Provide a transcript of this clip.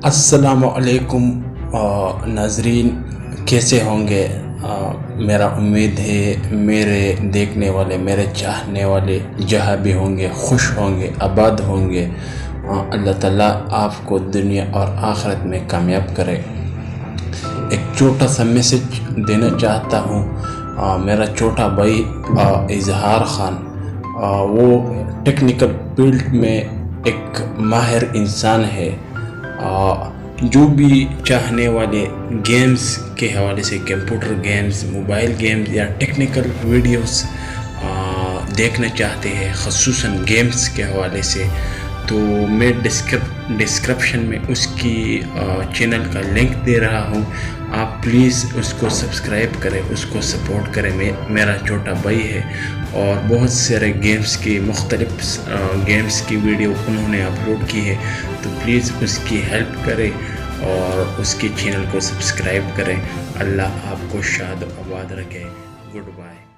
السلام علیکم ناظرین، کیسے ہوں گے؟ میرا امید ہے میرے دیکھنے والے، میرے چاہنے والے جہاں بھی ہوں گے خوش ہوں گے، آباد ہوں گے۔ اللہ تعالیٰ آپ کو دنیا اور آخرت میں کامیاب کرے۔ ایک چھوٹا سا میسج دینا چاہتا ہوں۔ میرا چھوٹا بھائی اظہار خان، وہ ٹیکنیکل فیلڈ میں ایک ماہر انسان ہے۔ جو بھی چاہنے والے گیمز کے حوالے سے، کمپیوٹر گیمز، موبائل گیمز یا ٹیکنیکل ویڈیوز دیکھنا چاہتے ہیں، خصوصاً گیمز کے حوالے سے، تو میں ڈسکرپشن میں اس کی چینل کا لنک دے رہا ہوں۔ آپ پلیز اس کو سبسکرائب کریں، اس کو سپورٹ کریں۔ میرا چھوٹا بھائی ہے اور بہت سارے مختلف گیمز کی ویڈیو انہوں نے اپلوڈ کی ہے، تو پلیز اس کی ہیلپ کریں اور اس کی چینل کو سبسکرائب کریں۔ اللہ آپ کو شاد و آباد رکھے۔ Good bye.